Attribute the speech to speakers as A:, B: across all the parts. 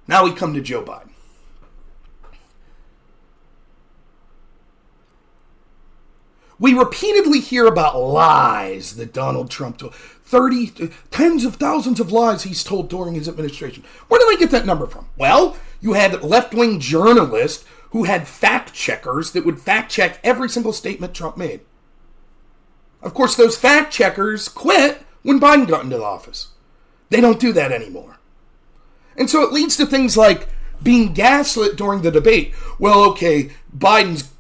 A: Now we come to Joe Biden. We repeatedly hear about lies that Donald Trump told. Tens of thousands of lies he's told during his administration. Where do they get that number from? Well, you had left-wing journalists who had fact checkers that would fact check every single statement Trump made. Of course, those fact checkers quit when Biden got into the office. They don't do that anymore. And so it leads to things like being gaslit during the debate. Well, okay, Biden's,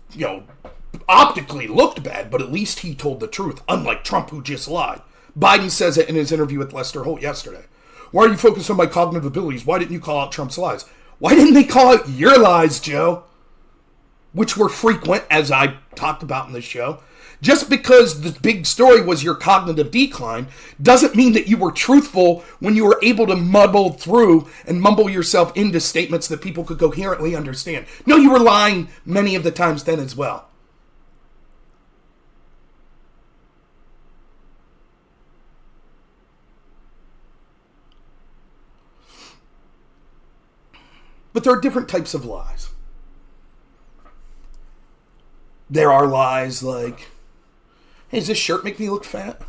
A: optically looked bad, but at least he told the truth, unlike Trump, who just lied. Biden says it in his interview with Lester Holt yesterday. Why are you focused on my cognitive abilities? Why didn't you call out Trump's lies? Why didn't they call out your lies, Joe? Which were frequent, as I talked about in this show. Just because the big story was your cognitive decline doesn't mean that you were truthful when you were able to muddle through and mumble yourself into statements that people could coherently understand. No, you were lying many of the times then as well. But there are different types of lies. There are lies like, hey, does this shirt make me look fat?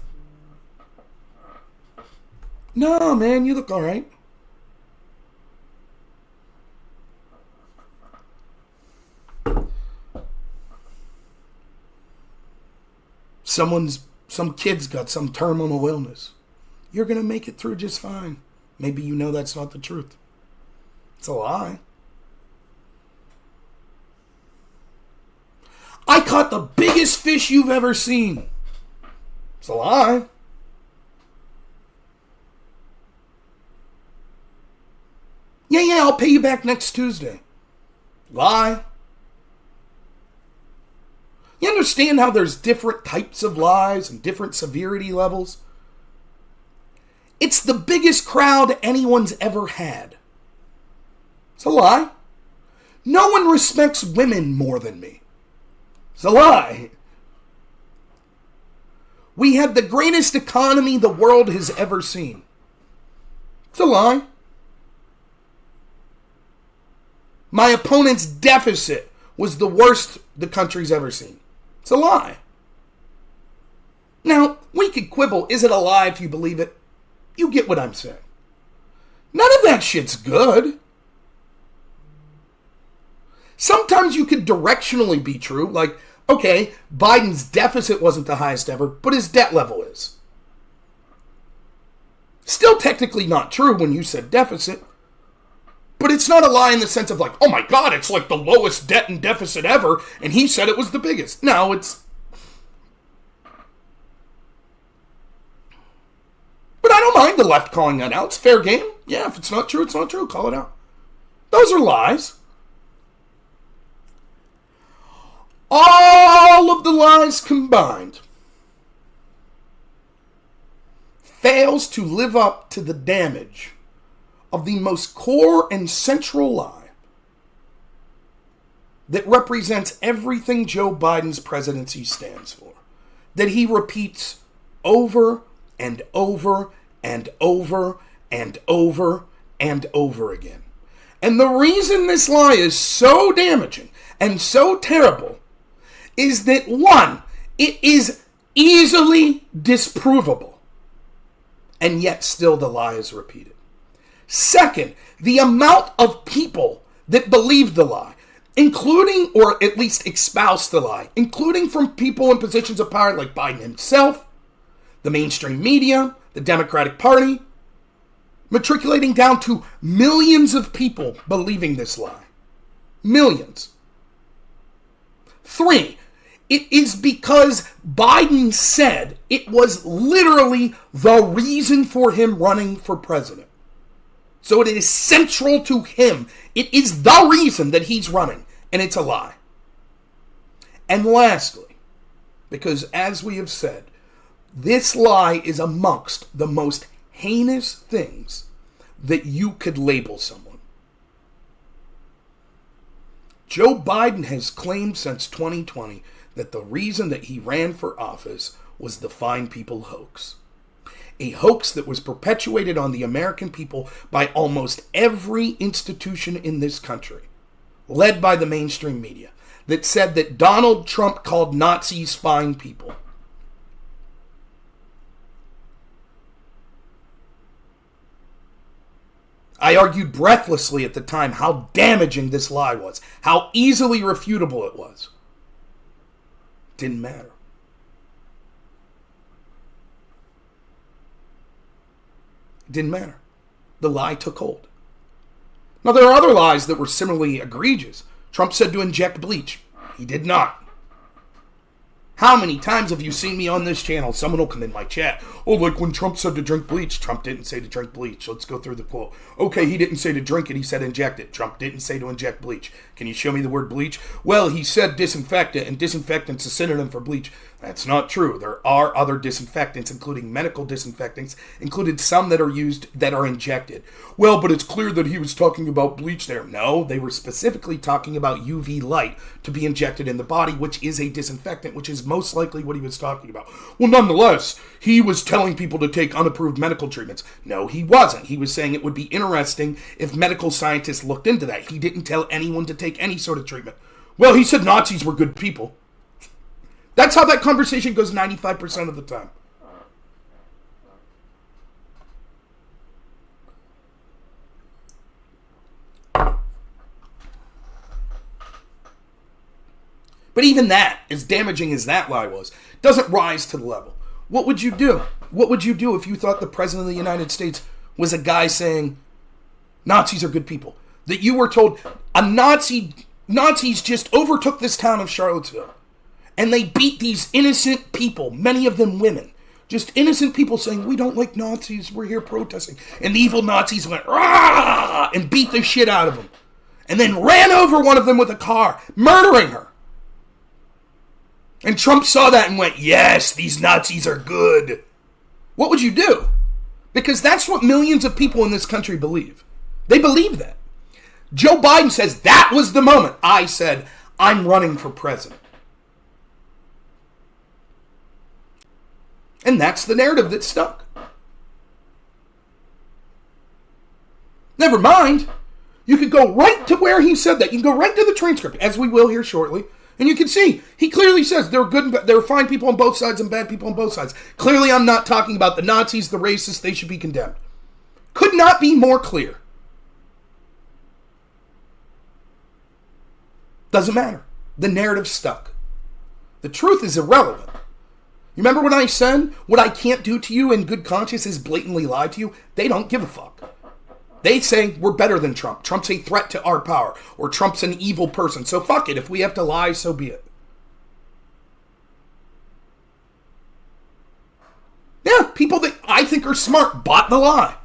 A: No, man, you look all right. Some kid's got some terminal illness. You're going to make it through just fine. Maybe you know that's not the truth. It's a lie. I caught the biggest fish you've ever seen. It's a lie. Yeah, I'll pay you back next Tuesday. Lie. You understand how there's different types of lies and different severity levels? It's the biggest crowd anyone's ever had. It's a lie. No one respects women more than me. It's a lie. We have the greatest economy the world has ever seen. It's a lie. My opponent's deficit was the worst the country's ever seen. It's a lie. Now, we could quibble, is it a lie if you believe it? You get what I'm saying. None of that shit's good. Sometimes you could directionally be true, like, okay, Biden's deficit wasn't the highest ever, but his debt level is. Still technically not true when you said deficit, but it's not a lie in the sense of like, oh my God, it's like the lowest debt and deficit ever, and he said it was the biggest. No, it's... But I don't mind the left calling that out. It's fair game. Yeah, if it's not true, it's not true. Call it out. Those are lies. All of the lies combined fails to live up to the damage of the most core and central lie that represents everything Joe Biden's presidency stands for, that he repeats over and over and over and over and over again. And the reason this lie is so damaging and so terrible is that, one, it is easily disprovable, and yet still the lie is repeated. Second, the amount of people that believe the lie, including, or at least espouse the lie, including from people in positions of power like Biden himself, the mainstream media, the Democratic Party, matriculating down to millions of people believing this lie. Millions. 3, it is because Biden said it was literally the reason for him running for president. So it is central to him. It is the reason that he's running, and it's a lie. And lastly, because as we have said, this lie is amongst the most heinous things that you could label someone. Joe Biden has claimed since 2020 that the reason that he ran for office was the Fine People hoax. A hoax that was perpetuated on the American people by almost every institution in this country, led by the mainstream media, that said that Donald Trump called Nazis fine people. I argued breathlessly at the time how damaging this lie was, how easily refutable it was. Didn't matter. Didn't matter. The lie took hold. Now, there are other lies that were similarly egregious. Trump said to inject bleach. He did not. How many times have you seen me on this channel? Someone will come in my chat. Oh, like when Trump said to drink bleach. Trump didn't say to drink bleach. Let's go through the quote. Okay, he didn't say to drink it. He said inject it. Trump didn't say to inject bleach. Can you show me the word bleach? Well, he said disinfectant, and disinfectant's a synonym for bleach. That's not true. There are other disinfectants, including medical disinfectants, included some that are used that are injected. Well, but it's clear that he was talking about bleach there. No, they were specifically talking about UV light to be injected in the body, which is a disinfectant, which is most likely what he was talking about. Well, nonetheless, he was telling people to take unapproved medical treatments. No, he wasn't. He was saying it would be interesting if medical scientists looked into that. He didn't tell anyone to take any sort of treatment. Well, he said Nazis were good people. That's how that conversation goes 95% of the time. But even that, as damaging as that lie was, doesn't rise to the level. What would you do? What would you do if you thought the President of the United States was a guy saying Nazis are good people? That you were told Nazis just overtook this town of Charlottesville. And they beat these innocent people, many of them women. Just innocent people saying, we don't like Nazis, we're here protesting. And the evil Nazis went, rah, and beat the shit out of them. And then ran over one of them with a car, murdering her. And Trump saw that and went, yes, these Nazis are good. What would you do? Because that's what millions of people in this country believe. They believe that. Joe Biden says, that was the moment I said, I'm running for president. And that's the narrative that stuck. Never mind. You could go right to where he said that. You can go right to the transcript, as we will here shortly. And you can see, he clearly says there are fine people on both sides and bad people on both sides. Clearly, I'm not talking about the Nazis, the racists, they should be condemned. Could not be more clear. Doesn't matter. The narrative stuck. The truth is irrelevant. You remember when I said, what I can't do to you in good conscience is blatantly lie to you? They don't give a fuck. They say we're better than Trump. Trump's a threat to our power. Or Trump's an evil person. So fuck it. If we have to lie, so be it. Yeah, people that I think are smart bought the lie.